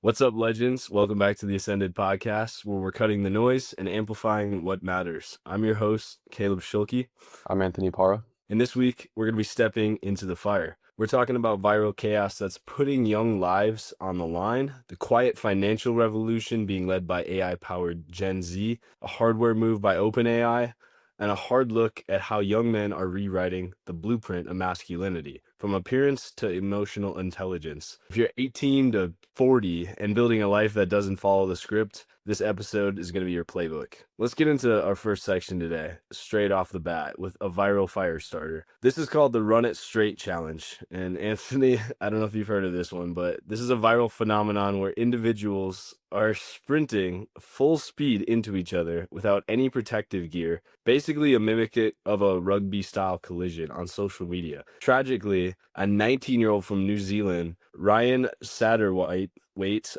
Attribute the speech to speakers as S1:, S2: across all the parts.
S1: What's up, legends? Welcome back to the Ascended podcast, where we're cutting the noise and amplifying what matters. I'm your host, Caleb Schuelke,
S2: I'm Anthony Para.
S1: and this week we're going to be stepping into the fire. We're talking about viral chaos that's putting young lives on the line, the quiet financial revolution being led by AI-powered Gen Z, a hardware move by OpenAI, and a hard look at how young men are rewriting the blueprint of masculinity, from appearance to emotional intelligence. If you're 18 to 40 and building a life that doesn't follow the script, this episode is going to be your playbook. Let's get into our first section today, straight off the bat, with a viral fire starter. This is called the Run It Straight Challenge. And Anthony, I don't know if you've heard of this one, but this is a viral phenomenon where individuals are sprinting full speed into each other without any protective gear, basically a mimic of a rugby style collision on social media. Tragically, a 19-year-old from New Zealand, Ryan Satterwhite,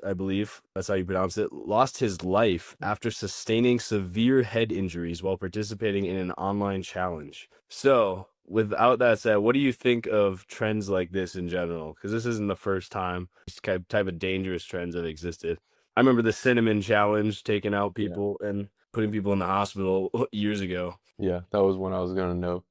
S1: I believe that's how you pronounce it, lost his life after sustaining severe head injuries while participating in an online challenge. So, without that said, what do you think of trends like this in general? Because this isn't the first time these type of dangerous trends have existed. I remember the cinnamon challenge taking out
S2: Yeah.
S1: people and putting people in the hospital years ago.
S2: Yeah, that was one I was gonna note.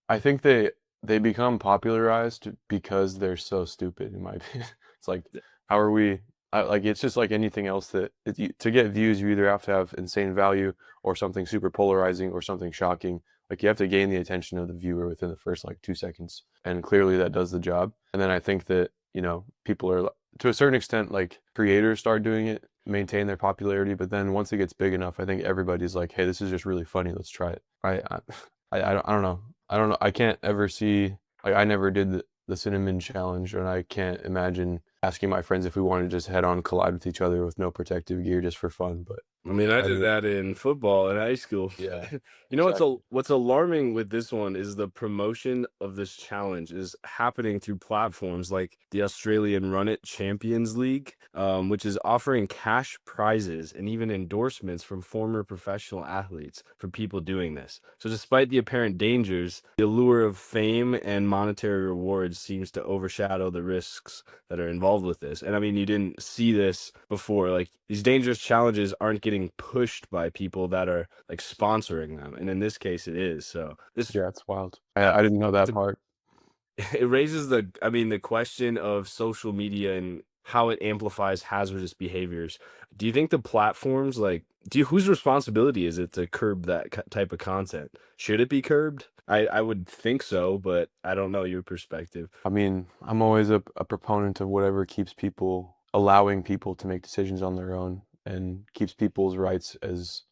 S2: I think they become popularized because they're so stupid, in my opinion. It's like, how are we? Like, it's just like anything else to get views, you either have to have insane value or something super polarizing or something shocking. Like, you have to gain the attention of the viewer within the first like 2 seconds, and clearly that does the job. And then I think that people are, to a certain extent, like, creators start doing it, maintain their popularity, but then once it gets big enough, I think everybody's like, hey, this is just really funny, let's try it. I don't know. I can't ever see, like, I never did the cinnamon challenge, and I can't imagine asking my friends if we want to just head on collide with each other with no protective gear just for fun. But
S1: I mean, I
S2: I
S1: did
S2: mean,
S1: that in football in high school.
S2: yeah,
S1: You know
S2: exactly.
S1: what's alarming with this one is the promotion of this challenge is happening through platforms like the Australian Run It Champions League, which is offering cash prizes and even endorsements from former professional athletes for people doing this. So despite the apparent dangers, the allure of fame and monetary rewards seems to overshadow the risks that are involved with this. And I mean, you didn't see this before. Like, these dangerous challenges aren't getting pushed by people that are like sponsoring them, and in this case, it is. So this
S2: Yeah, it's wild. I didn't know that part.
S1: it raises the question of social media and how it amplifies hazardous behaviors. Do you think the platforms, like, whose responsibility is it to curb that type of content? Should it be curbed? I would think so, but I don't know your perspective.
S2: I mean, I'm always a proponent of whatever keeps people, allowing people to make decisions on their own and keeps people's rights as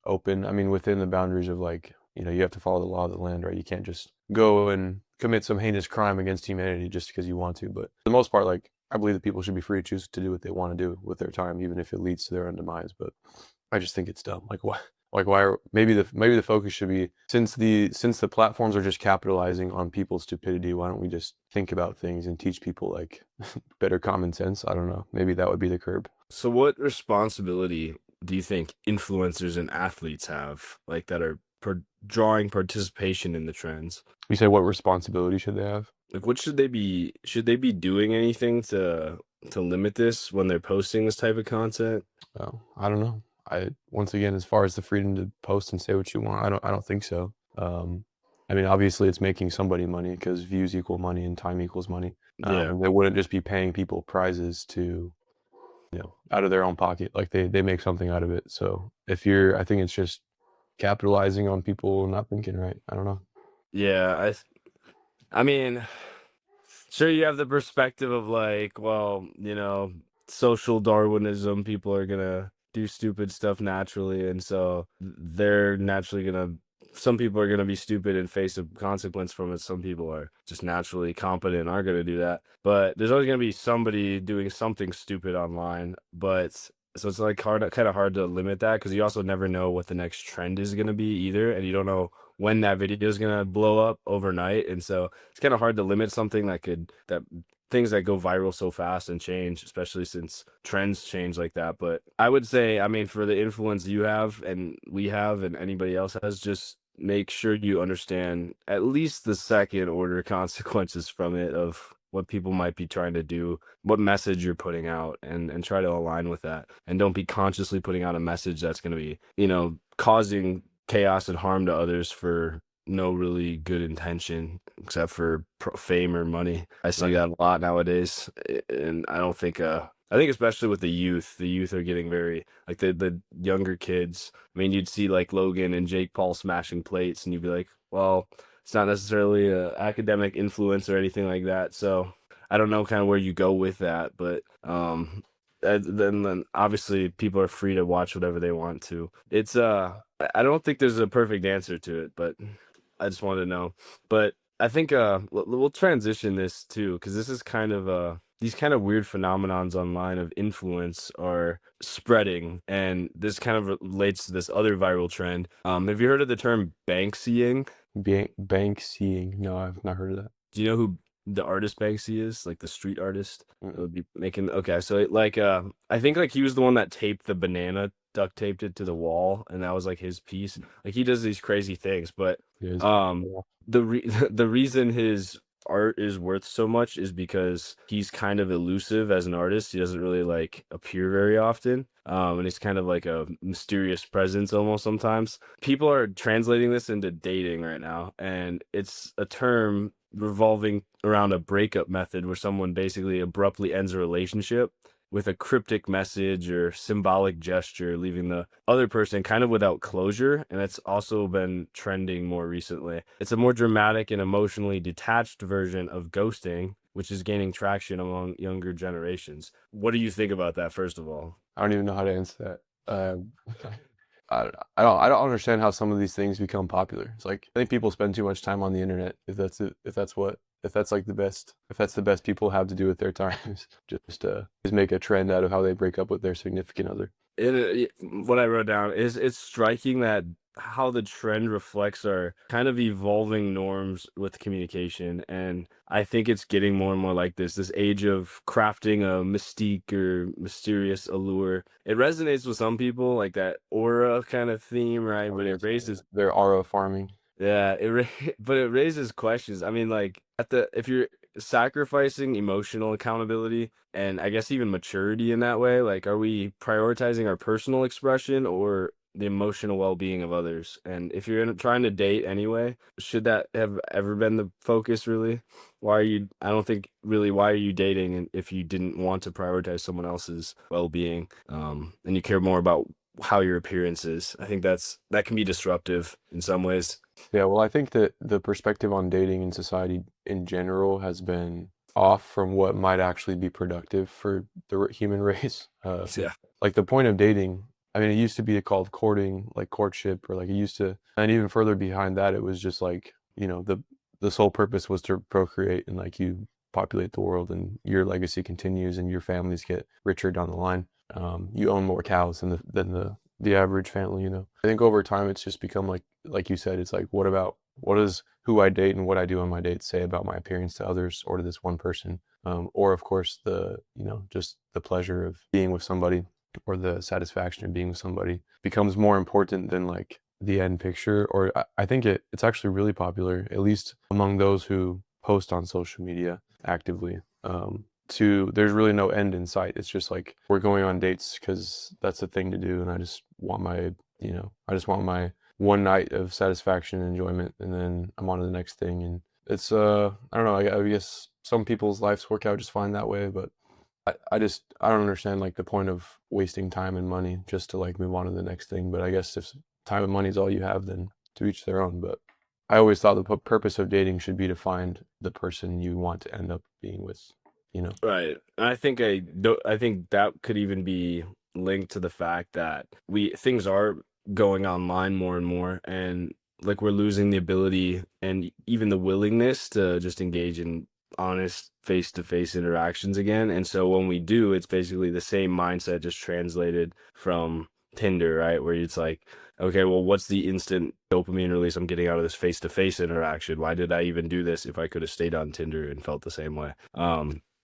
S2: open. I mean, within the boundaries of, like, you have to follow the law of the land, right? You can't just go and commit some heinous crime against humanity just because you want to. But for the most part, like, I believe that people should be free to choose to do what they want to do with their time, even if it leads to their own demise. But I just think it's dumb. Like, why? Like, why are, maybe the focus should be, since the platforms are just capitalizing on people's stupidity, why don't we just think about things and teach people, like, better common sense? I don't know. Maybe that would be the curb.
S1: So what responsibility do you think influencers and athletes have, like, that are drawing participation in the trends?
S2: You say, what responsibility should they have?
S1: Like, what should they be doing anything to limit this when they're posting this type of content?
S2: Oh, I don't know. Once again, as far as the freedom to post and say what you want, I don't think so. I mean, obviously, it's making somebody money because views equal money and time equals money.
S1: Yeah.
S2: They wouldn't just be paying people prizes to, out of their own pocket. Like, they make something out of it. So I think it's just capitalizing on people not thinking right. I don't know.
S1: Yeah, I mean, sure, you have the perspective of, like, well, social Darwinism, people are gonna do stupid stuff naturally, and so they're naturally gonna some people are gonna be stupid and face a consequence from it. Some people are just naturally competent and aren't gonna do that. But there's always gonna be somebody doing something stupid online. But so it's like kind of hard to limit that because you also never know what the next trend is gonna be either, and you don't know when that video is gonna blow up overnight. And so it's kind of hard to limit something that things that go viral so fast and change, especially since trends change like that. But I would say, I mean, for the influence you have and we have and anybody else has, just make sure you understand at least the second order consequences from it of what people might be trying to do, what message you're putting out, and try to align with that. And don't be consciously putting out a message that's going to be, causing chaos and harm to others for no really good intention except for fame or money. I see
S2: Right.
S1: that a lot nowadays, and I don't think I think especially with the youth are getting very like the younger kids. I mean, you'd see like Logan and Jake Paul smashing plates, and you'd be like, well, it's not necessarily a academic influence or anything like that. So I don't know kind of where you go with that, but then obviously people are free to watch whatever they want to. It's I don't think there's a perfect answer to it, but I just wanted to know. But I think we'll transition this too, because this is kind of these kind of weird phenomenons online of influence are spreading, and this kind of relates to this other viral trend. Have you heard of the term Banksying?
S2: Bank seeing. No, I've not heard of that.
S1: Do you know who the artist Banksy is? Like the street artist that
S2: Mm-mm.
S1: would be making. Okay, so like I think like he was the one that taped the banana, duct taped it to the wall, and that was like his piece. Like he does these crazy things, but
S2: It is.
S1: um
S2: Yeah.
S1: the reason his art is worth so much is because he's kind of elusive as an artist. He doesn't really like appear very often. And he's kind of like a mysterious presence almost sometimes. People are translating this into dating right now, and it's a term revolving around a breakup method where someone basically abruptly ends a relationship with a cryptic message or symbolic gesture, leaving the other person kind of without closure. And it's also been trending more recently. It's a more dramatic and emotionally detached version of ghosting, which is gaining traction among younger generations. What do you think about that, first of all?
S2: I don't even know how to answer that. I don't understand how some of these things become popular. It's like I think people spend too much time on the internet. If that's it, if that's like the best, if that's the best people have to do with their time, is just make a trend out of how they break up with their significant other.
S1: What I wrote down is it's striking that how the trend reflects our kind of evolving norms with communication. And I think it's getting more and more like this age of crafting a mystique or mysterious allure. It resonates with some people, like that aura kind of theme, right?
S2: Oh,
S1: But it
S2: yes,
S1: raises
S2: their aura farming.
S1: yeah, but it raises questions. I mean, like if you're sacrificing emotional accountability and I guess even maturity in that way, like are we prioritizing our personal expression or the emotional well-being of others? And if you're trying to date anyway, should that have ever been the focus really? Why are you, I don't think really why are you dating and if you didn't want to prioritize someone else's well-being, and you care more about how your appearance is. I think that can be disruptive in some ways.
S2: Yeah, well, I think that the perspective on dating in society in general has been off from what might actually be productive for the human race.
S1: Yeah.
S2: Like the point of dating, I mean, it used to be called courting, like courtship, or like it used to, and even further behind that, it was just like, the sole purpose was to procreate and like you populate the world and your legacy continues and your families get richer down the line. You own more cows than the average family. I think over time it's just become like you said, it's like what does who I date and what I do on my dates say about my appearance to others or to this one person? Or of course just the pleasure of being with somebody or the satisfaction of being with somebody becomes more important than like the end picture. Or I think it's actually really popular, at least among those who post on social media actively. There's really no end in sight. It's just like we're going on dates because that's the thing to do, and I just want my one night of satisfaction and enjoyment, and then I'm on to the next thing. And it's I don't know. I guess some people's lives work out just fine that way, but I don't understand like the point of wasting time and money just to like move on to the next thing. But I guess if time and money is all you have, then to each their own. But I always thought the purpose of dating should be to find the person you want to end up being with. You know.
S1: Right. I think that could even be linked to the fact that we things are going online more and more, and like we're losing the ability and even the willingness to just engage in honest face-to-face interactions again. And so when we do, it's basically the same mindset just translated from Tinder, right? Where it's like, okay, well, what's the instant dopamine release I'm getting out of this face-to-face interaction? Why did I even do this if I could have stayed on Tinder and felt the same way?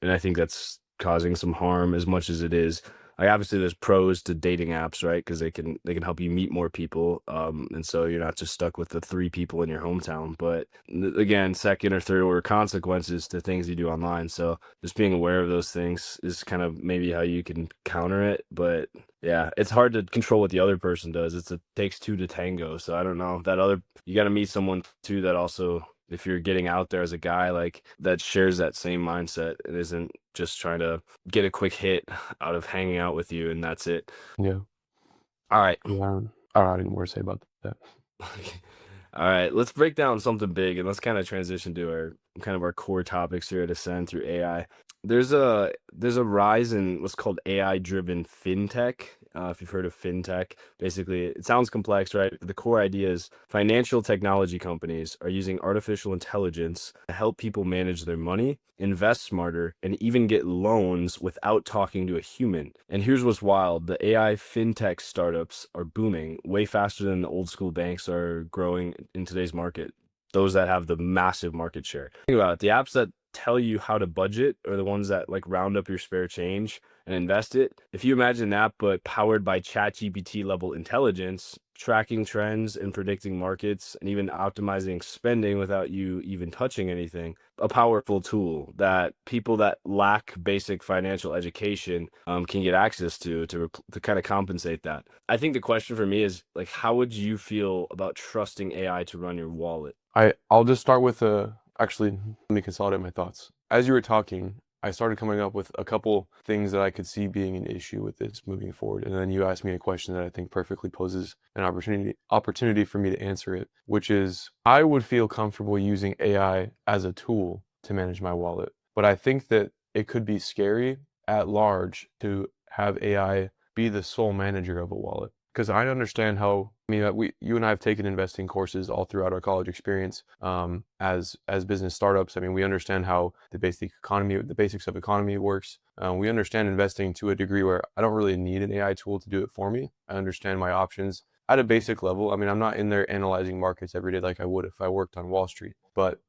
S1: And I think that's causing some harm as much as it is Like obviously there's pros to dating apps, right? Because they can help you meet more people, and so you're not just stuck with the three people in your hometown. But again, second or third order consequences to things you do online. So just being aware of those things is kind of maybe how you can counter it. But yeah, it's hard to control what the other person does. It takes two to tango. So I don't know that other you got to meet someone too that also, if you're getting out there as a guy, like that shares that same mindset and isn't just trying to get a quick hit out of hanging out with you and that's it.
S2: Yeah.
S1: All right.
S2: Yeah. I don't have any more to say about that.
S1: Okay. All right, let's break down something big and let's kind of transition to our core topics here at Ascend through AI. There's a rise in what's called AI driven fintech. If you've heard of fintech, basically it sounds complex, right? But the core idea is financial technology companies are using artificial intelligence to help people manage their money, invest smarter, and even get loans without talking to a human. And here's what's wild: the AI fintech startups are booming way faster than the old school banks are growing in today's market. Those that have the massive market share. Think about it. The apps that tell you how to budget are the ones that like round up your spare change and invest it. If you imagine that, but powered by ChatGPT level intelligence, tracking trends and predicting markets and even optimizing spending without you even touching anything, a powerful tool that people that lack basic financial education can get access to kind of compensate that. I think the question for me is like, how would you feel about trusting AI to run your wallet?
S2: I'll just start with actually let me consolidate my thoughts. As you were talking, I started coming up with a couple things that I could see being an issue with this moving forward. And then you asked me a question that I think perfectly poses an opportunity for me to answer it, which is I would feel comfortable using AI as a tool to manage my wallet. But I think that it could be scary at large to have AI be the sole manager of a wallet. Because I understand how, I mean, you and I have taken investing courses all throughout our college experience, as business startups. I mean, we understand how the basics of economy works. We understand investing to a degree where I don't really need an AI tool to do it for me. I understand my options at a basic level. I mean, I'm not in there analyzing markets every day like I would if I worked on Wall Street, but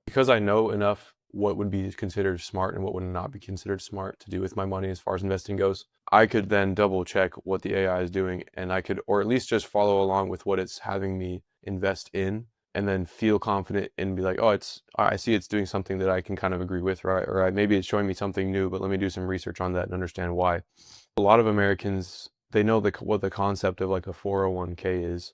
S2: because I know enough what would be considered smart and what would not be considered smart to do with my money as far as investing goes, I could then double check what the AI is doing, and I could, or at least just follow along with what it's having me invest in, and then feel confident and be like, oh, I see it's doing something that I can kind of agree with, right? Or maybe it's showing me something new, but let me do some research on that and understand why. A lot of Americans, they know what the concept of like a 401k is.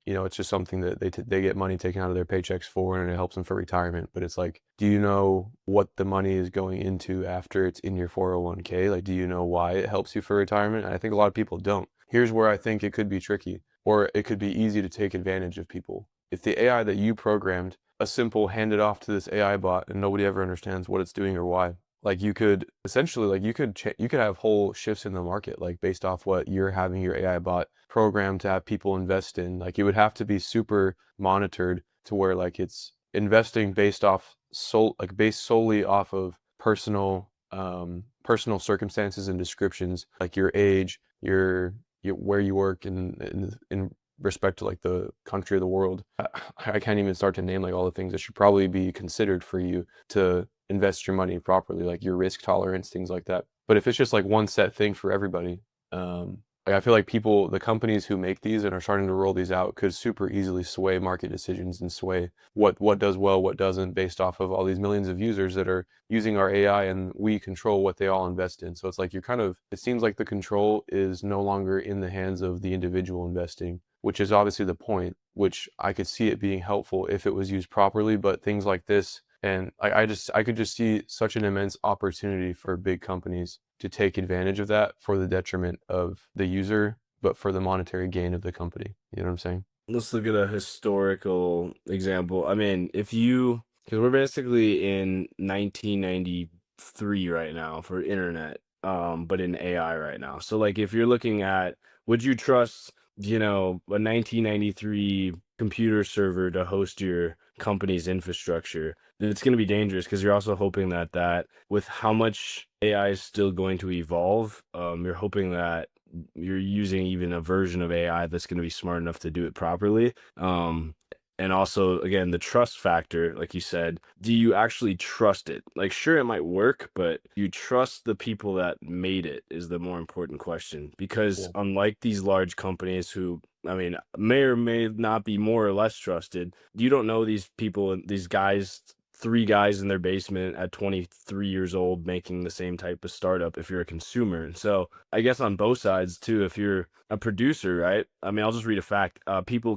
S2: It's just something that they get money taken out of their paychecks for, and it helps them for retirement. But it's like, do you know what the money is going into after it's in your 401k? Like, do you know why it helps you for retirement? And I think a lot of people don't. Here's where I think it could be tricky, or it could be easy to take advantage of people. If the AI that you programmed, a simple hand it off to this AI bot, and nobody ever understands what it's doing or why. Like you could essentially, like you could have whole shifts in the market, like based off what you're having your AI bot programmed to have people invest in. Like it would have to be super monitored to where like it's investing based solely off of personal circumstances and descriptions, like your age, your where you work, in respect to like the country or the world. I can't even start to name like all the things that should probably be considered for you to invest your money properly, like your risk tolerance, things like that. But if it's just like one set thing for everybody, like I feel like the companies who make these and are starting to roll these out could super easily sway market decisions and sway what does well, what doesn't, based off of all these millions of users that are using our AI, and we control what they all invest in. So it's like it seems like the control is no longer in the hands of the individual investing, which is obviously the point, which I could see it being helpful if it was used properly. But things like this, and I could just see such an immense opportunity for big companies to take advantage of that for the detriment of the user, but for the monetary gain of the company. You know what I'm saying?
S1: Let's look at a historical example. I mean, because we're basically in 1993 right now for internet, but in AI right now. So, like, if you're looking at, would you trust, a 1993 computer server to host your company's infrastructure? Then it's going to be dangerous because you're also hoping that with how much AI is still going to evolve, you're hoping that you're using even a version of AI that's going to be smart enough to do it properly. And also, again, the trust factor, like you said, do you actually trust it? Like, sure, it might work, but you trust the people that made it is the more important question. Because
S2: Yeah.
S1: unlike these large companies who, I mean, may or may not be more or less trusted, you don't know these people, these guys, three guys in their basement at 23 years old making the same type of startup if you're a consumer. And so I guess on both sides too, if you're a producer, right? I mean, I'll just read a fact.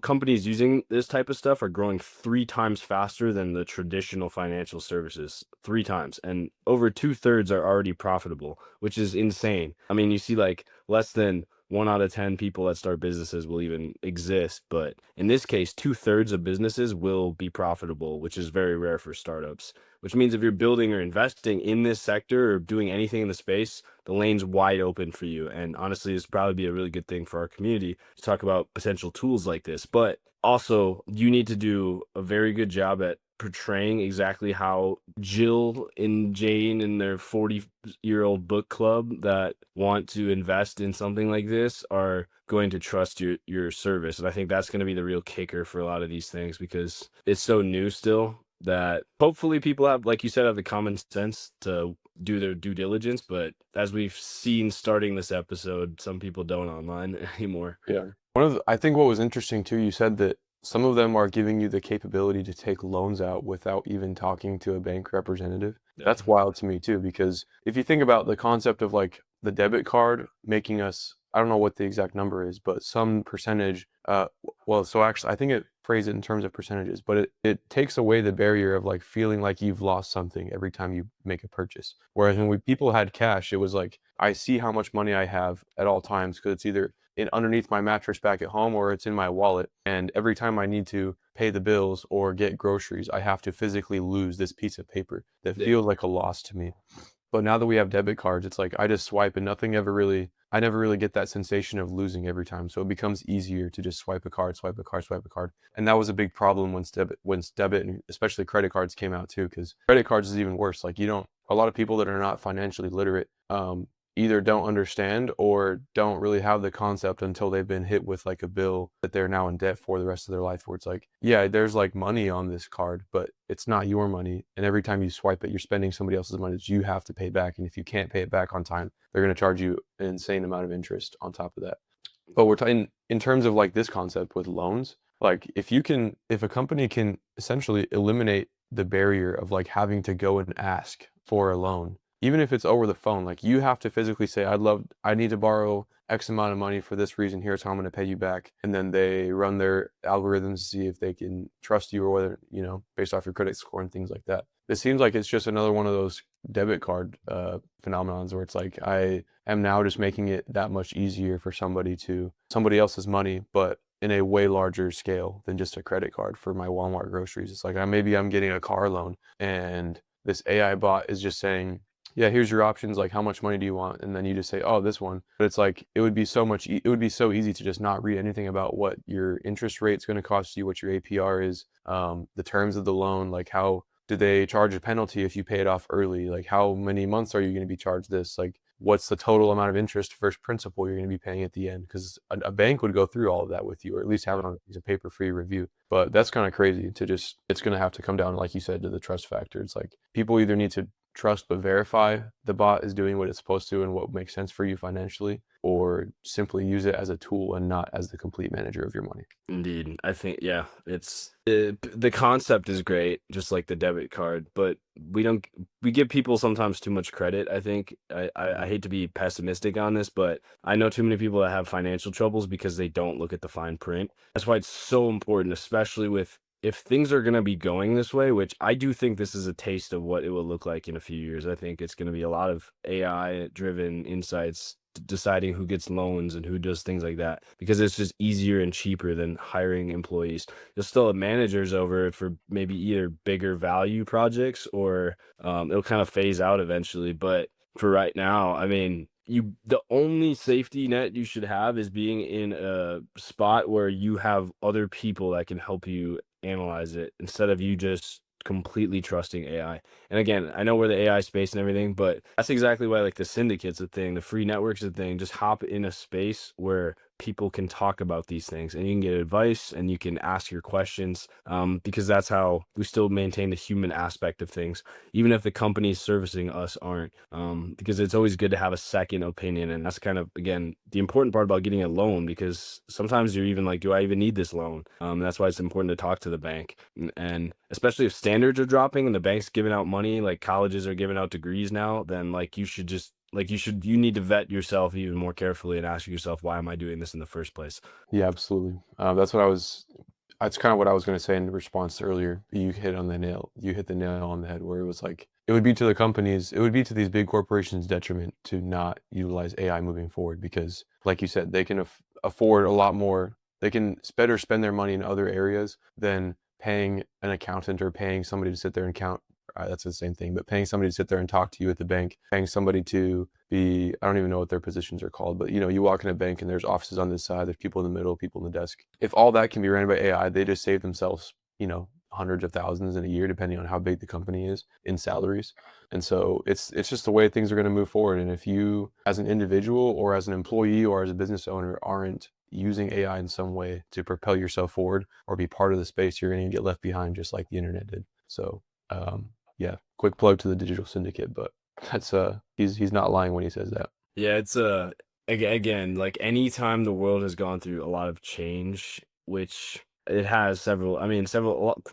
S1: Companies using this type of stuff are growing 3 times faster than the traditional financial services, 3 times. And over two-thirds are already profitable, which is insane. I mean, you see like less than 1 out of 10 people that start businesses will even exist. But in this case, two-thirds of businesses will be profitable, which is very rare for startups. Which means if you're building or investing in this sector or doing anything in the space, the lane's wide open for you. And honestly, this would probably be a really good thing for our community to talk about potential tools like this. But also, you need to do a very good job at portraying exactly how Jill and Jane and their 40-year-old book club that want to invest in something like this are going to trust your service. And I think that's going to be the real kicker for a lot of these things because it's so new still that hopefully people have, like you said, have the common sense to do their due diligence. But as we've seen starting this episode, some people don't online anymore.
S2: Yeah. I think what was interesting too, you said that some of them are giving you the capability to take loans out without even talking to a bank representative.
S1: Yeah.
S2: That's wild to me too, because if you think about the concept of like the debit card making us, I don't know what the exact number is, but some percentage, well, so actually, I think it phrased it in terms of percentages, but it takes away the barrier of like feeling like you've lost something every time you make a purchase. Whereas when people had cash, it was like, I see how much money I have at all times because it's either underneath my mattress back at home or it's in my wallet. And every time I need to pay the bills or get groceries, I have to physically lose this piece of paper that
S1: Yeah.
S2: feels like a loss to me. But now that we have debit cards, it's like I just swipe and I never really get that sensation of losing every time. So it becomes easier to just swipe a card, swipe a card, swipe a card. And that was a big problem when debit and especially credit cards came out too, because credit cards is even worse. Like a lot of people that are not financially literate, either don't understand or don't really have the concept until they've been hit with like a bill that they're now in debt for the rest of their life, where it's like, yeah, there's like money on this card, but it's not your money. And every time you swipe it, you're spending somebody else's money that you have to pay back. And if you can't pay it back on time, they're going to charge you an insane amount of interest on top of that. But we're talking in terms of like this concept with loans, like if a company can essentially eliminate the barrier of like having to go and ask for a loan, even if it's over the phone, like you have to physically say, I need to borrow X amount of money for this reason. Here's how I'm going to pay you back. And then they run their algorithms to see if they can trust you or whether, based off your credit score and things like that. It seems like it's just another one of those debit card phenomenons where it's like I am now just making it that much easier for somebody else's money, but in a way larger scale than just a credit card for my Walmart groceries. It's like maybe I'm getting a car loan and this AI bot is just saying, yeah, here's your options. Like, how much money do you want? And then you just say, oh, this one. But it's like, it would be so easy to just not read anything about what your interest rate's going to cost you, what your APR is, the terms of the loan, like how do they charge a penalty if you pay it off early? Like, how many months are you going to be charged this? Like, what's the total amount of interest versus principal you're going to be paying at the end? Because a bank would go through all of that with you, or at least have it on a piece of paper for your review. But that's kind of crazy it's going to have to come down, like you said, to the trust factor. It's like people either need to trust but verify the bot is doing what it's supposed to and what makes sense for you financially, or simply use it as a tool and not as the complete manager of your money.
S1: Indeed. I think, yeah, the concept is great, just like the debit card, but we give people sometimes too much credit. I think I hate to be pessimistic on this, but I know too many people that have financial troubles because they don't look at the fine print. That's why it's so important, especially with if things are going to be going this way, which I do think this is a taste of what it will look like in a few years. I think it's going to be a lot of AI driven insights deciding who gets loans and who does things like that because it's just easier and cheaper than hiring employees. You'll still have managers over it for maybe either bigger value projects or it'll kind of phase out eventually. But for right now, I mean, the only safety net you should have is being in a spot where you have other people that can help you analyze it instead of you just completely trusting AI. And again, I know we're the AI space and everything, but that's exactly why like the syndicate's a thing, the free network's a thing. Just hop in a space where people can talk about these things and you can get advice and you can ask your questions, because that's how we still maintain the human aspect of things, even if the companies servicing us aren't. Because it's always good to have a second opinion. And that's kind of, again, the important part about getting a loan, because sometimes you're even like, do I even need this loan? That's why it's important to talk to the bank. And especially if standards are dropping and the bank's giving out money, like colleges are giving out degrees now, then like you need to vet yourself even more carefully and ask yourself, why am I doing this in the first place?
S2: Yeah, absolutely. That's kind of what I was going to say in response to earlier. You hit on the nail. You hit the nail on the head where it was like, it would be to the companies, it would be to these big corporations' detriment to not utilize AI moving forward because, like you said, they can afford a lot more. They can better spend their money in other areas than paying an accountant or paying somebody to sit there and count. That's the same thing, but paying somebody to sit there and talk to you at the bank, paying somebody to be, I don't even know what their positions are called, but you walk in a bank and there's offices on this side, there's people in the middle, people in the desk. If all that can be ran by AI, they just save themselves, hundreds of thousands in a year, depending on how big the company is in salaries. And so it's just the way things are going to move forward. And if you, as an individual or as an employee or as a business owner, aren't using AI in some way to propel yourself forward or be part of the space, you're going to get left behind just like the internet did. So, yeah, quick plug to the digital syndicate, but that's he's not lying when he says that.
S1: Yeah, it's again, like anytime the world has gone through a lot of change, which it has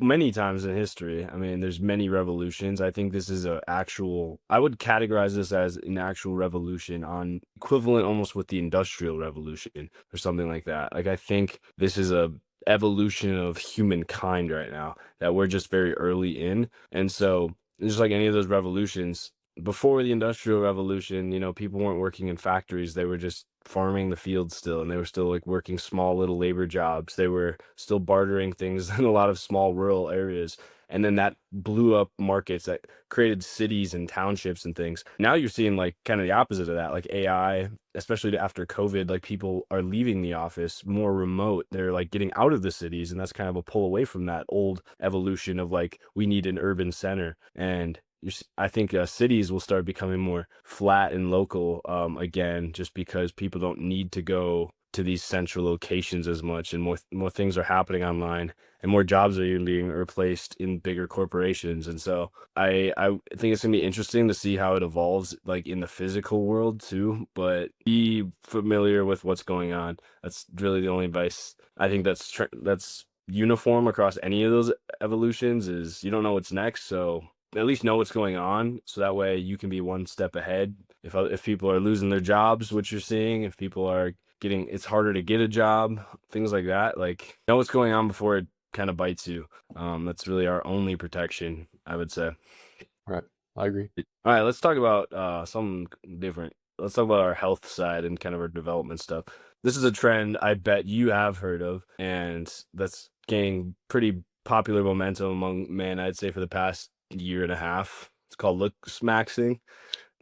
S1: many times in history. I mean, there's many revolutions. I think this is I would categorize this as an actual revolution on equivalent almost with the Industrial Revolution or something like that. Like I think this is a evolution of humankind right now that we're just very early in. And so just like any of those revolutions, before the Industrial Revolution, people weren't working in factories. They were just farming the fields still, and they were still like working small little labor jobs. They were still bartering things in a lot of small rural areas. And then that blew up markets that created cities and townships and things. Now you're seeing like kind of the opposite of that, like AI, especially after COVID, like people are leaving the office more remote. They're like getting out of the cities, and that's kind of a pull away from that old evolution of like, we need an urban center. And I think cities will start becoming more flat and local again, just because people don't need to go to these central locations as much, and more things are happening online, and more jobs are even being replaced in bigger corporations. And so I think it's gonna be interesting to see how it evolves, like in the physical world too. But be familiar with what's going on. That's really the only advice I think that's uniform across any of those evolutions. Is you don't know what's next, so at least know what's going on, so that way you can be one step ahead. If people are losing their jobs, which you're seeing, if people are getting, it's harder to get a job, things like that, like know what's going on before it kind of bites you. That's really our only protection, I would say.
S2: Right. I agree.
S1: All right, let's talk about something different. Let's talk about our health side and kind of our development stuff. This is a trend I bet you have heard of, and that's gaining pretty popular momentum among men, I'd say, for the past year and a half. It's called Looksmaxxing.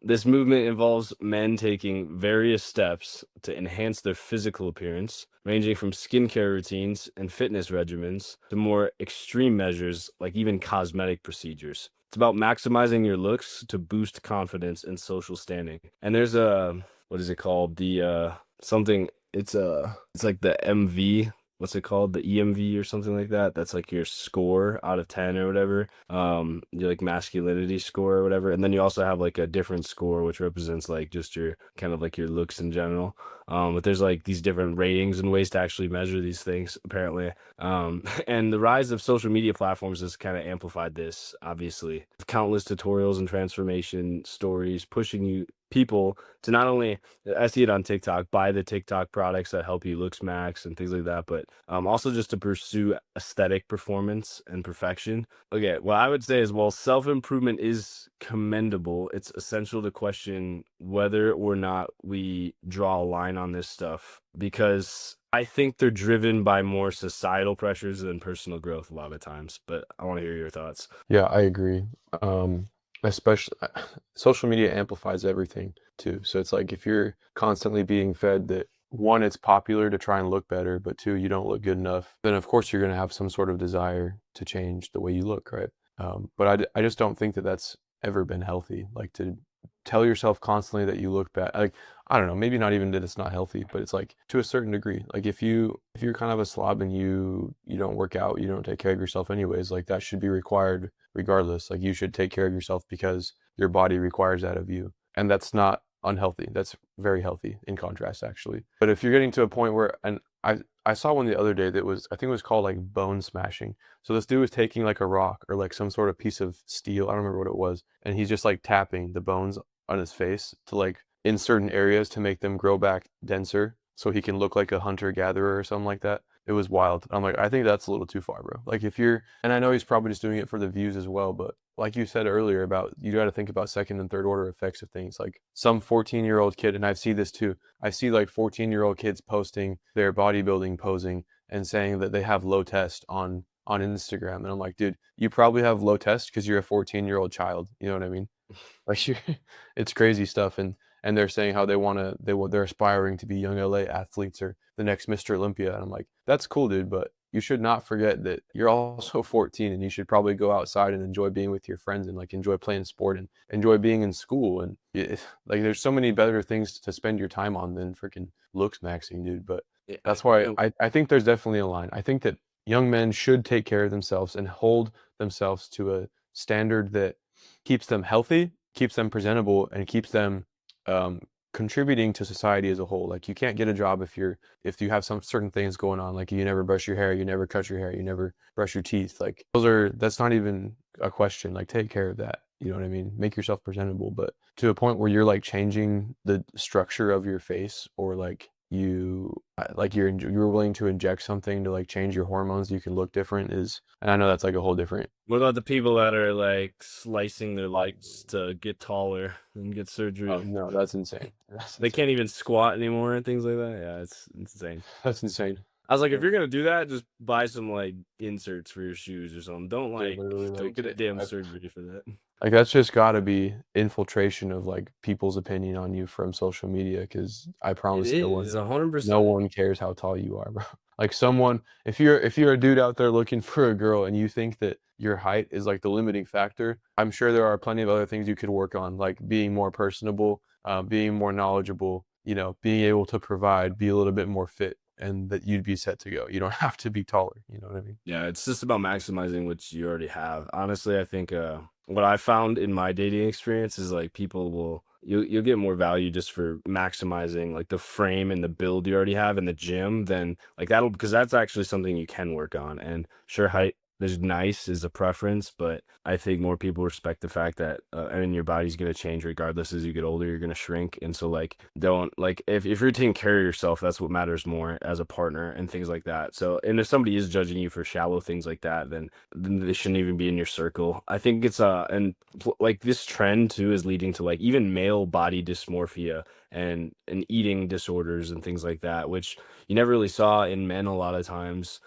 S1: This movement involves men taking various steps to enhance their physical appearance, ranging from skincare routines and fitness regimens to more extreme measures like even cosmetic procedures. It's about maximizing your looks to boost confidence and social standing. And there's what is it called? The something it's like the MV, what's it called, the EMV or something like that. That's like your score out of 10 or whatever, your like masculinity score or whatever. And then you also have like a different score which represents like just your kind of like your looks in general. But there's like these different ratings and ways to actually measure these things apparently. And the rise of social media platforms has kind of amplified this, obviously. Countless tutorials and transformation stories pushing people to not only, I see it on TikTok, buy the TikTok products that help you looks max and things like that, but also just to pursue aesthetic performance and perfection. Okay, what I would say is, while self-improvement is commendable, it's essential to question whether or not we draw a line on this stuff, because I think they're driven by more societal pressures than personal growth a lot of times. But I want to hear your thoughts.
S2: Yeah, I agree. Especially social media amplifies everything too. So it's like if you're constantly being fed that one, it's popular to try and look better, but two, you don't look good enough, then of course you're going to have some sort of desire to change the way you look, right? But I just don't think that that's ever been healthy. Like to tell yourself constantly that you look bad. Like I don't know, maybe not even that it's not healthy, but it's like to a certain degree. Like if you're kind of a slob and you don't work out, you don't take care of yourself anyways, like that should be required regardless. Like you should take care of yourself because your body requires that of you. And that's not unhealthy. That's very healthy in contrast actually. But if you're getting to a point where and I saw one the other day that was I think it was called like bone smashing. So this dude was taking like a rock or like some sort of piece of steel, I don't remember what it was, and he's just like tapping the bones on his face to like in certain areas to make them grow back denser so he can look like a hunter gatherer or something like that. It was wild. I'm like, I think that's a little too far, bro. Like if you're, and I know he's probably just doing it for the views as well, but like you said earlier about you got to think about second and third order effects of things. Like some 14-year-old kid, and I see this too. I see like 14-year-old kids posting their bodybuilding posing and saying that they have low test on Instagram, and I'm like, dude, you probably have low test because you're a 14-year-old child. You know what I mean? Like you it's crazy stuff, and they're saying how they're aspiring to be young LA athletes or the next Mr. Olympia, and I'm like, that's cool, dude, but you should not forget that you're also 14 and you should probably go outside and enjoy being with your friends and like enjoy playing sport and enjoy being in school and like there's so many better things to spend your time on than freaking looks maxing, dude. But
S1: Yeah,
S2: that's why I think there's definitely a line. I think that young men should take care of themselves and hold themselves to a standard that keeps them healthy, keeps them presentable, and keeps them um, contributing to society as a whole. Like you can't get a job if you have some certain things going on, like you never brush your hair, you never cut your hair, you never brush your teeth. Like that's not even a question. Like take care of that. You know what I mean? Make yourself presentable, but to a point where you're like changing the structure of your face or like you're willing to inject something to like change your hormones so you can look different is, and I know that's like a whole different.
S1: what about the people that are like slicing their legs to get taller and get surgery?
S2: Oh no, that's insane. That's
S1: They
S2: insane.
S1: can't even squat anymore and things like that. Yeah, it's insane.
S2: That's insane.
S1: I was like, if
S2: Yeah.
S1: you're gonna do that, just buy some like inserts for your shoes or something.
S2: Yeah, literally,
S1: Don't
S2: like,
S1: get a damn surgery for that.
S2: like that's just got to be infiltration of like people's opinion on you from social media. Because I
S1: It
S2: promise
S1: is
S2: no
S1: 100%.
S2: one cares how tall you are, bro. Like someone, if you're a dude out there looking for a girl and you think that your height is like the limiting factor, I'm sure there are plenty of other things you could work on, like being more personable, being more knowledgeable, you know, being able to provide, be a little bit more fit, and that you'd be set to go. You don't have to be taller. You know what I mean?
S1: Yeah, it's just about maximizing what you already have. Honestly, I think what I found in my dating experience is like people will you'll get more value just for maximizing like the frame and the build you already have in the gym than like that'll because that's actually something you can work on. And sure, height is nice is a preference, but I think more people respect the fact that I mean your body's gonna change regardless as you get older, you're gonna shrink. And so like don't like if you're taking care of yourself, that's what matters more as a partner and things like that. So and if somebody is judging you for shallow things like that, then they shouldn't even be in your circle. I think it's like this trend too is leading to like even male body dysmorphia and eating disorders and things like that, which you never really saw in men a lot of times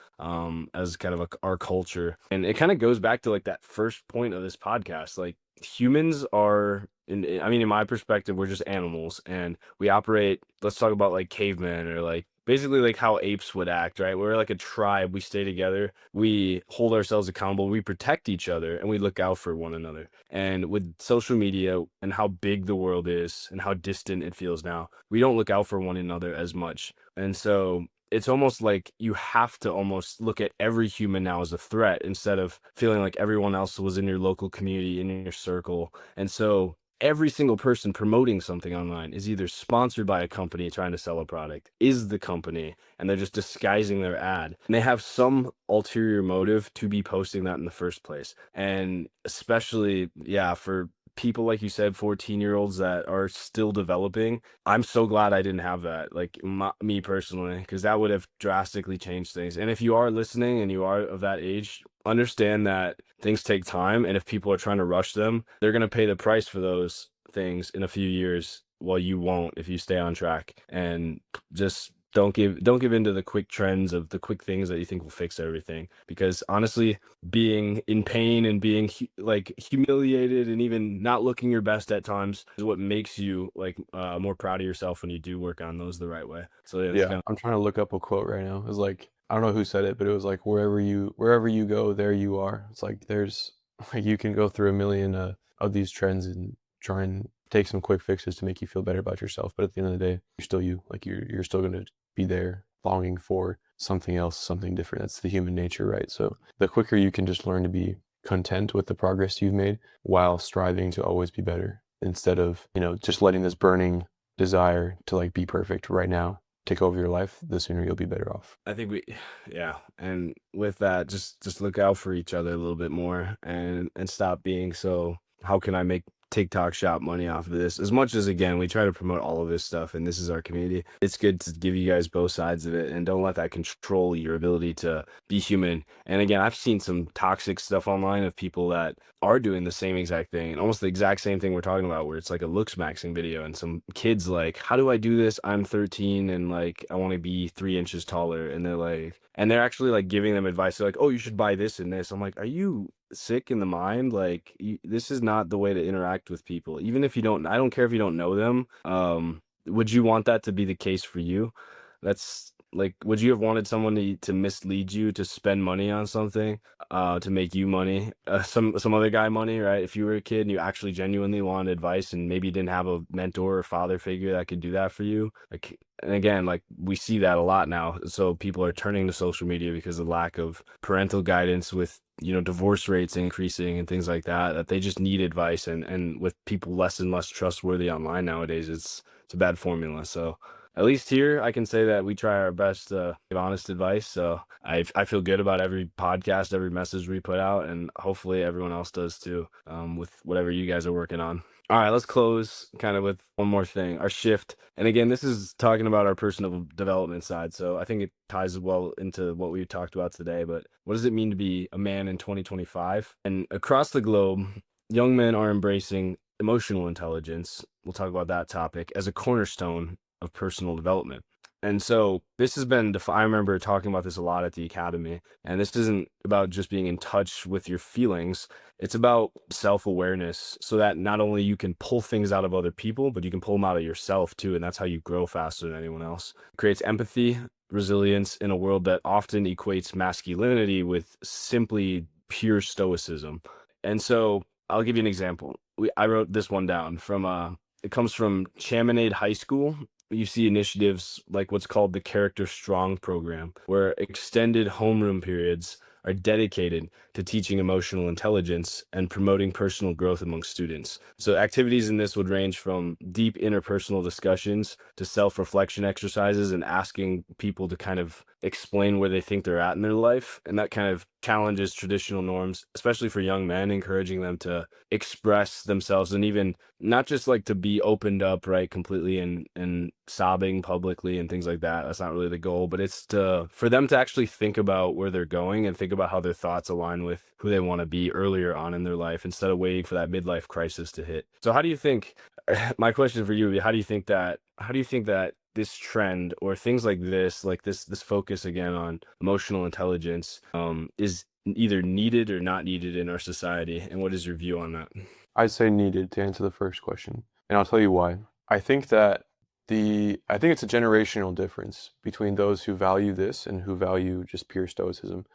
S1: as kind of our culture. And it kind of goes back to like that first point of this podcast. Like humans are I mean, in my perspective, we're just animals and we operate, let's talk about like cavemen or like basically like how apes would act, right? We're like a tribe, we stay together, we hold ourselves accountable, we protect each other, and we look out for one another. And with social media and how big the world is and how distant it feels now, we don't look out for one another as much. And so it's almost like you have to almost look at every human now as a threat instead of feeling like everyone else was in your local community, in your circle. And so every single person promoting something online is either sponsored by a company trying to sell a product, is the company, and they're just disguising their ad. And they have some ulterior motive to be posting that in the first place. And especially, yeah, for people like you said 14-year-olds that are still developing, I'm so glad I didn't have that, like me personally, because that would have drastically changed things. And if you are listening and you are of that age, understand that things take time, and if people are trying to rush them, they're going to pay the price for those things in a few years, while you won't if you stay on track. And just don't give into the quick trends of the quick things that you think will fix everything, because honestly, being in pain and being like humiliated and even not looking your best at times is what makes you like more proud of yourself when you do work on those the right way. So yeah, it's
S2: Yeah,
S1: kind
S2: I'm trying to look up a quote right now. It's like I don't know who said it, but it was like wherever you go, there you are. It's like there's like you can go through a million of these trends and try and take some quick fixes to make you feel better about yourself. But at the end of the day, you're still you. Like you're still going to be there longing for something else, something different. That's the human nature, right? So the quicker you can just learn to be content with the progress you've made while striving to always be better, instead of, just letting this burning desire to like be perfect right now take over your life, the sooner you'll be better off.
S1: I think yeah. And with that, just look out for each other a little bit more, and stop being so, how can I make TikTok shop money off of this? As much as, again, we try to promote all of this stuff and this is our community, it's good to give you guys both sides of it, and don't let that control your ability to be human. And again, I've seen some toxic stuff online of people that are doing the same exact thing, almost the exact same thing we're talking about, where it's like a Looksmaxxing video, and some kids like, how do I do this? I'm 13 and like I want to be 3 inches taller, and they're actually like giving them advice. They're like, oh, you should buy this and this. I'm like, are you sick in the mind? Like, this is not the way to interact with people. Even if you don't, I don't care if you don't know them. Would you want that to be the case for you? That's like, would you have wanted someone to mislead you to spend money on something, to make you money, some other guy money, right? If you were a kid and you actually genuinely wanted advice, and maybe you didn't have a mentor or father figure that could do that for you, like, and again, like, we see that a lot now. So people are turning to social media because of lack of parental guidance, with, divorce rates increasing and things like that, that they just need advice. And with people less and less trustworthy online nowadays, it's a bad formula. So at least here, I can say that we try our best to give honest advice. So I feel good about every podcast, every message we put out, and hopefully everyone else does too, with whatever you guys are working on. All right, let's close kind of with one more thing, our shift. And again, this is talking about our personal development side. So I think it ties well into what we talked about today. But what does it mean to be a man in 2025? And across the globe, young men are embracing emotional intelligence. We'll talk about that topic as a cornerstone of personal development. And so this has been, I remember talking about this a lot at the academy, and this isn't about just being in touch with your feelings. It's about self-awareness, so that not only you can pull things out of other people, but you can pull them out of yourself too. And that's how you grow faster than anyone else. It creates empathy, resilience in a world that often equates masculinity with simply pure stoicism. And so I'll give you an example. I wrote this one down from, it comes from Chaminade High School. You see initiatives like what's called the Character Strong program, where extended homeroom periods are dedicated to teaching emotional intelligence and promoting personal growth among students. So activities in this would range from deep interpersonal discussions to self-reflection exercises, and asking people to kind of explain where they think they're at in their life. And that kind of challenges traditional norms, especially for young men, encouraging them to express themselves, and even not just like to be opened up, right, completely, and sobbing publicly and things like that. That's not really the goal, but it's for them to actually think about where they're going and think about how their thoughts align with who they want to be earlier on in their life, instead of waiting for that midlife crisis to hit. So how do you think, my question for you would be, how do you think that this trend, or things like this focus again on emotional intelligence, is either needed or not needed in our society? And what is your view on that?
S2: I'd say needed, to answer the first question, and I'll tell you why. I think it's a generational difference between those who value this and who value just pure stoicism.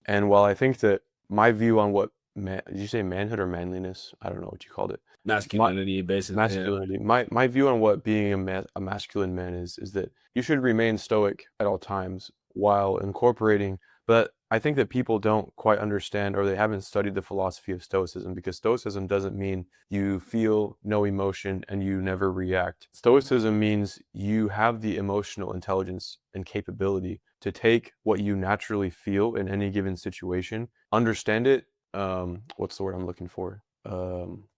S2: And while I think that my view on what did you say manhood or manliness? I don't know what you called it.
S1: Masculinity, basically.
S2: Masculinity. My view on what being a masculine man is that you should remain stoic at all times while incorporating. But I think that people don't quite understand, or they haven't studied the philosophy of stoicism, because stoicism doesn't mean you feel no emotion and you never react. Stoicism means you have the emotional intelligence and capability to take what you naturally feel in any given situation, understand it. What's the word I'm looking for?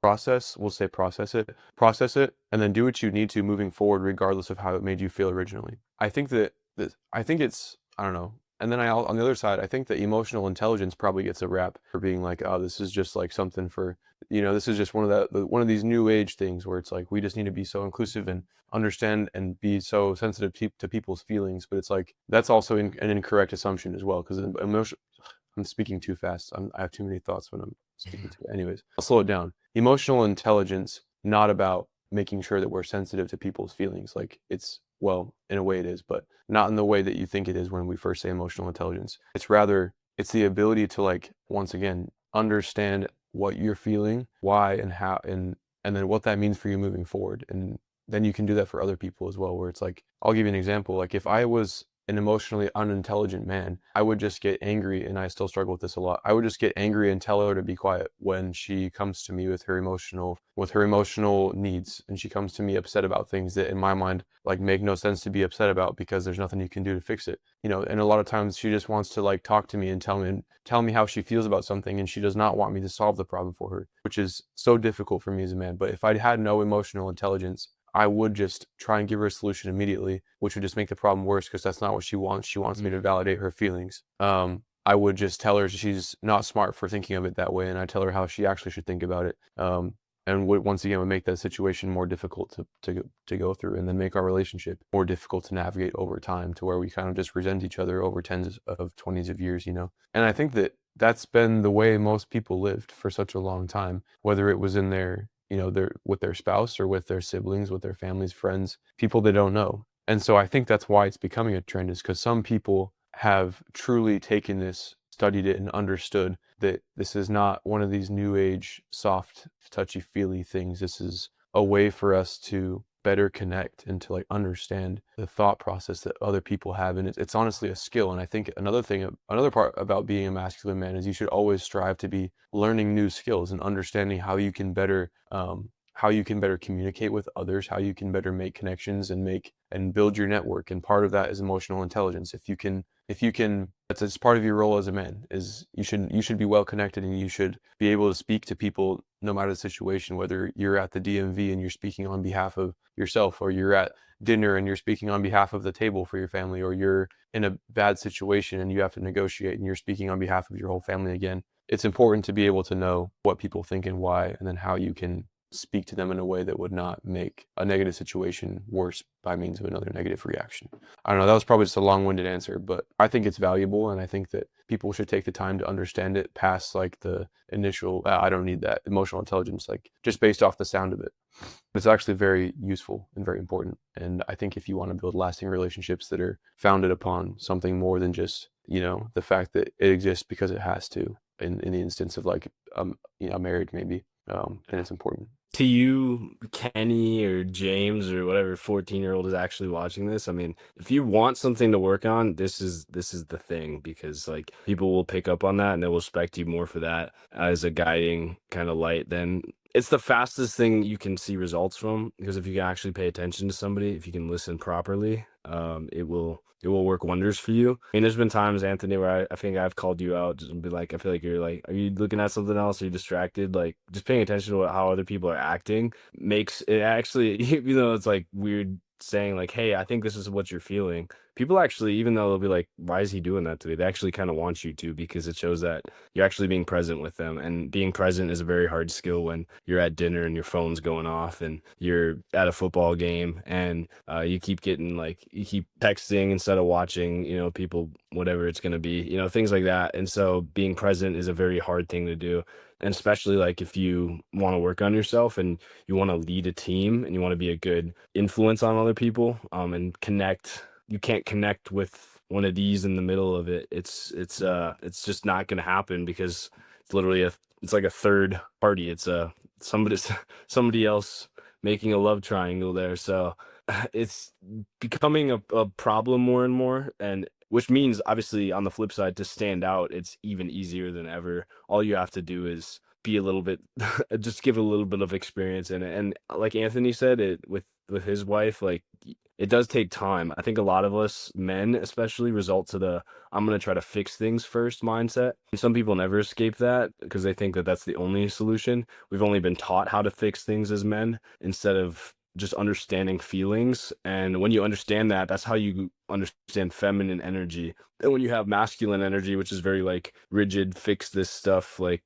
S2: Process it, and then do what you need to moving forward, regardless of how it made you feel originally. I think it's, I don't know. And then on the other side, I think that emotional intelligence probably gets a rap for being like, oh, this is just like something for, this is just one of these new age things where it's like, we just need to be so inclusive and understand and be so sensitive to people's feelings. But it's like, that's also an incorrect assumption as well, because I'm speaking too fast. I have too many thoughts when I'm speaking to it. Anyways, I'll slow it down. Emotional intelligence, not about making sure that we're sensitive to people's feelings. Like, well, in a way it is, but not in the way that you think it is when we first say emotional intelligence. It's the ability to, like, once again, understand what you're feeling, why and how, and and then what that means for you moving forward. And then you can do that for other people as well, where it's like, I'll give you an example. Like if I was an emotionally unintelligent man, I would just get angry, and I still struggle with this a lot. I would just get angry and tell her to be quiet when she comes to me with her emotional needs, and she comes to me upset about things that in my mind like make no sense to be upset about because there's nothing you can do to fix it. And a lot of times she just wants to like talk to me and tell me how she feels about something, and she does not want me to solve the problem for her, which is so difficult for me as a man. But if I had no emotional intelligence, I would just try and give her a solution immediately, which would just make the problem worse because that's not what she wants. She wants me to validate her feelings. I would just tell her she's not smart for thinking of it that way, and I tell her how she actually should think about it. And once again would make that situation more difficult to go through, and then make our relationship more difficult to navigate over time, to where we kind of just resent each other over tens of 20s of years. And I think that that's been the way most people lived for such a long time, whether it was in their with their spouse or with their siblings, with their families, friends, people they don't know. And so I think that's why it's becoming a trend, is because some people have truly taken this, studied it, and understood that this is not one of these new age, soft, touchy feely things. This is a way for us to better connect and to like understand the thought process that other people have. And it's honestly a skill. And I think another part about being a masculine man is you should always strive to be learning new skills and understanding how you can better communicate with others, how you can better make connections and build your network. And part of that is emotional intelligence. If you can, that's part of your role as a man, is you should be well connected, and you should be able to speak to people no matter the situation, whether you're at the DMV and you're speaking on behalf of yourself, or you're at dinner and you're speaking on behalf of the table for your family, or you're in a bad situation and you have to negotiate and you're speaking on behalf of your whole family again. It's important to be able to know what people think and why, and then how you can speak to them in a way that would not make a negative situation worse by means of another negative reaction. I don't know, that was probably just a long-winded answer, but I think it's valuable, and I think that people should take the time to understand it past like the initial, I don't need that emotional intelligence, like just based off the sound of it. It's actually very useful and very important. And I think if you want to build lasting relationships that are founded upon something more than just, the fact that it exists because it has to, in the instance of like, marriage maybe, and it's important.
S1: To you, Kenny or James or whatever 14-year-old is actually watching this, I mean, if you want something to work on, this is the thing, because like people will pick up on that and they'll respect you more for that as a guiding kind of light. Then it's the fastest thing you can see results from, because if you can actually pay attention to somebody, if you can listen properly, it will work wonders for you. I mean, there's been times, Anthony, where I think I've called you out just and be like, I feel like you're like, are you looking at something else? Are you distracted? Like, just paying attention to how other people are acting makes it actually, even though it's like weird saying like, hey, I think this is what you're feeling. People actually, even though they'll be like, why is he doing that today? They actually kind of want you to, because it shows that you're actually being present with them. And being present is a very hard skill when you're at dinner and your phone's going off, and you're at a football game, and you keep you keep texting instead of watching, people, whatever it's going to be, things like that. And so being present is a very hard thing to do. And especially like if you want to work on yourself and you want to lead a team and you want to be a good influence on other people, and connect, you can't connect with one of these in the middle of it. It's just not going to happen, because it's literally it's like a third party. It's somebody somebody else making a love triangle there. So it's becoming a problem more and more, and which means obviously on the flip side, to stand out, it's even easier than ever. All you have to do is be a little bit just give a little bit of experience in it. And like Anthony said, it with his wife, like it does take time. I think a lot of us men especially result to the I'm going to try to fix things first mindset. And some people never escape that because they think that that's the only solution. We've only been taught how to fix things as men instead of just understanding feelings. And when you understand that, that's how you understand feminine energy. And when you have masculine energy, which is very like rigid, fix this stuff, like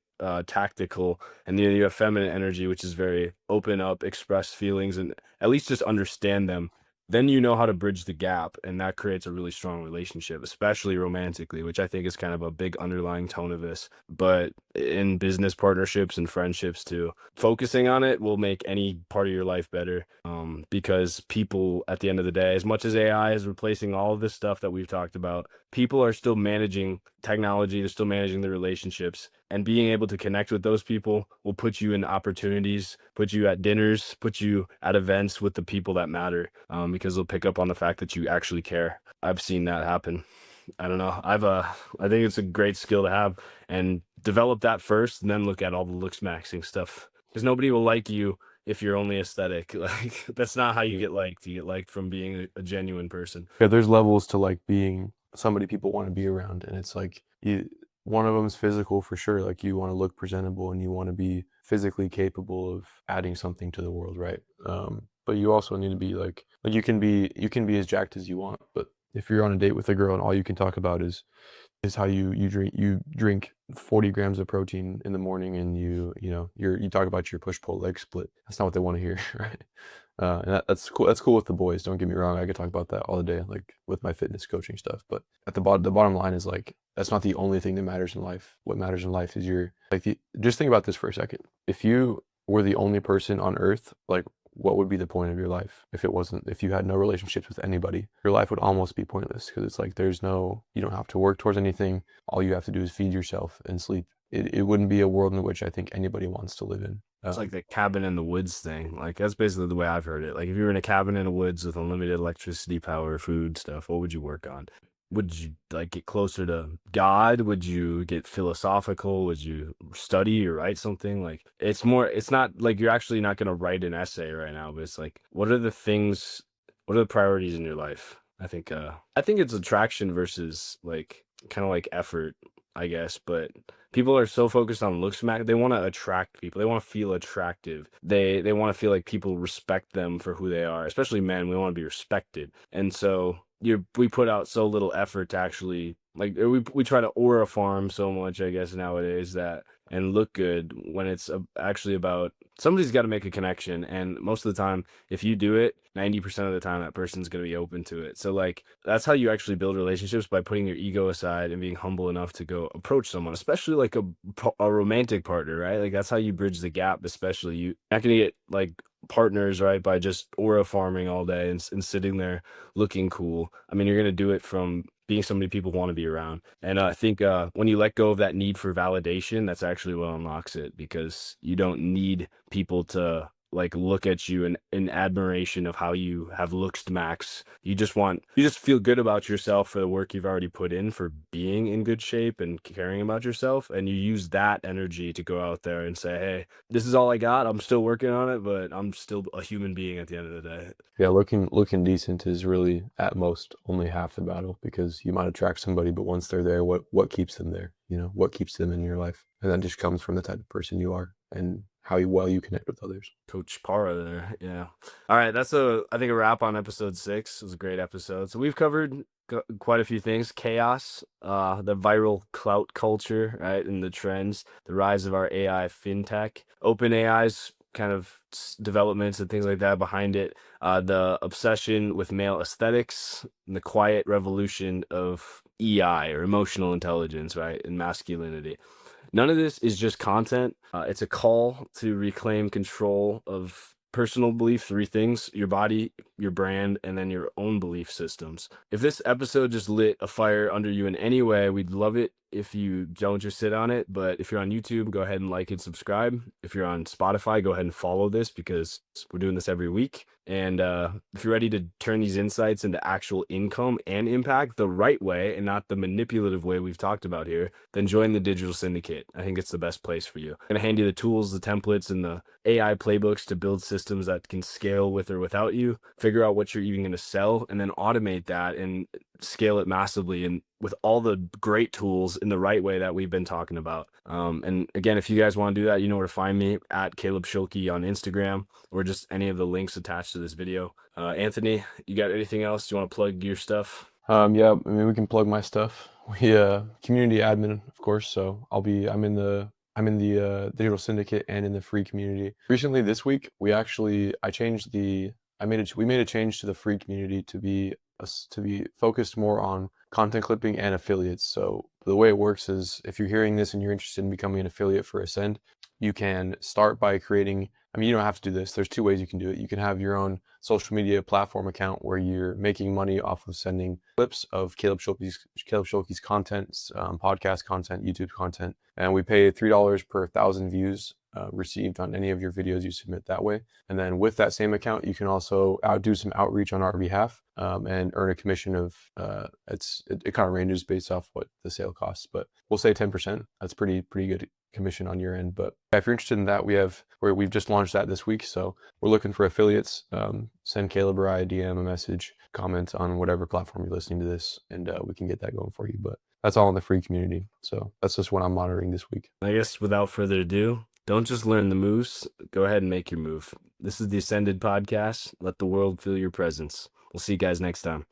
S1: tactical, and then you have feminine energy, which is very open up, express feelings, and at least just understand them. Then you know how to bridge the gap, and that creates a really strong relationship, especially romantically, which I think is kind of a big underlying tone of this. But in business partnerships and friendships too, focusing on it will make any part of your life better. Because people, at the end of the day, as much as AI is replacing all of this stuff that we've talked about, people are still managing technology, they're still managing their relationships, And being able to connect with those people will put you in opportunities, put you at dinners, put you at events with the people that matter, because they'll pick up on the fact that you actually care. I've seen that happen. I don't know. I think it's a great skill to have, and develop that first and then look at all the Looksmaxxing stuff. Because nobody will like you if you're only aesthetic. Like, that's not how you get liked. You get liked from being a genuine person.
S2: Yeah, there's levels to like being somebody people want to be around, and it's like one of them is physical for sure. Like you want to look presentable and you want to be physically capable of adding something to the world, right? But you also need to be like you can be as jacked as you want, but if you're on a date with a girl and all you can talk about is how you drink 40 grams of protein in the morning, and you talk about your push pull leg split. That's not what they want to hear, right? And that's cool. That's cool with the boys. Don't get me wrong. I could talk about that all day, like with my fitness coaching stuff. But at the bottom line is like that's not the only thing that matters in life. What matters in life is just think about this for a second. If you were the only person on Earth, like what would be the point of your life if you had no relationships with anybody? Your life would almost be pointless, because it's like you don't have to work towards anything. All you have to do is feed yourself and sleep. It wouldn't be a world in which I think anybody wants to live in.
S1: It's like the cabin in the woods thing. Like, that's basically the way I've heard it. Like, if you were in a cabin in the woods with unlimited electricity, power, food, stuff, what would you work on? Would you like get closer to God? Would you get philosophical? Would you study or write something? Like, it's not like you're actually not going to write an essay right now, but it's like, what are the priorities in your life? I think it's attraction versus like kind of like effort, I guess. But people are so focused on looks, they want to attract people. They want to feel attractive. They want to feel like people respect them for who they are. Especially men, we want to be respected. And so we put out so little effort to actually like we try to aura farm so much, I guess, nowadays, that and look good, when it's actually about somebody's got to make a connection. And most of the time, if you do it 90% of the time, that person's going to be open to it. So like, that's how you actually build relationships, by putting your ego aside and being humble enough to go approach someone, especially like a romantic partner, right? Like, that's how you bridge the gap. Especially, you're not going to get like partners, right, by just aura farming all day and sitting there looking cool. I mean, you're going to do it from being somebody people want to be around. And I think when you let go of that need for validation, that's actually what unlocks it, because you don't need people to like look at you in admiration of how you have looks max. You just feel good about yourself for the work you've already put in for being in good shape and caring about yourself. And you use that energy to go out there and say, hey, this is all I got. I'm still working on it, but I'm still a human being at the end of the day.
S2: Yeah, looking decent is really at most only half the battle, because you might attract somebody, but once they're there, what keeps them there? What keeps them in your life? And that just comes from the type of person you are and how well you connect with others.
S1: Coach Para there. Yeah. All right. That's I think a wrap on episode 6. It was a great episode. So we've covered quite a few things: chaos, the viral clout culture, right, and the trends, the rise of our AI fintech, OpenAI's kind of developments and things like that behind it, the obsession with male aesthetics, and the quiet revolution of EI, or emotional intelligence, right, and masculinity. None of this is just content. It's a call to reclaim control of personal belief. 3 things: your body, your brand, and then your own belief systems. If this episode just lit a fire under you in any way, we'd love it if you don't just sit on it. But if you're on YouTube, go ahead and like and subscribe. If you're on Spotify, go ahead and follow this, because we're doing this every week. And if you're ready to turn these insights into actual income and impact the right way, and not the manipulative way we've talked about here, then join the Digital Syndicate. I think it's the best place for you. I'm going to hand you the tools, the templates, and the AI playbooks to build systems that can scale with or without you. Figure out what you're even going to sell, and then automate that and scale it massively, and with all the great tools in the right way that we've been talking about. And again, if you guys want to do that, you know where to find me, at Caleb Schuelke on Instagram, or just any of the links attached to this video. Anthony, you got anything else? Do you want to plug your stuff?
S2: Yeah, I mean, we can plug my stuff. We community admin, of course. So I'm in the Digital Syndicate and in the free community. Recently, this week, we made a change to the free community to be focused more on content clipping and affiliates. So the way it works is, if you're hearing this and you're interested in becoming an affiliate for Ascend, you can start by creating I mean, you don't have to do this. There's two ways you can do it. You can have your own social media platform account where you're making money off of sending clips of Caleb Schuelke's content, podcast content, YouTube content, and we pay $3 per 1,000 views received on any of your videos you submit that way. And then with that same account, you can also do some outreach on our behalf and earn a commission of it kind of ranges based off what the sale costs, but we'll say 10%. That's pretty good commission on your end. But if you're interested in that, we've just launched that this week, so we're looking for affiliates. Send Caleb or I a DM, a message, comment on whatever platform you're listening to this, and we can get that going for you. But that's all in the free community, so that's just what I'm monitoring this week.
S1: I guess without further ado, don't just learn the moves, go ahead and make your move. This is the Ascended Podcast. Let the world feel your presence. We'll see you guys next time.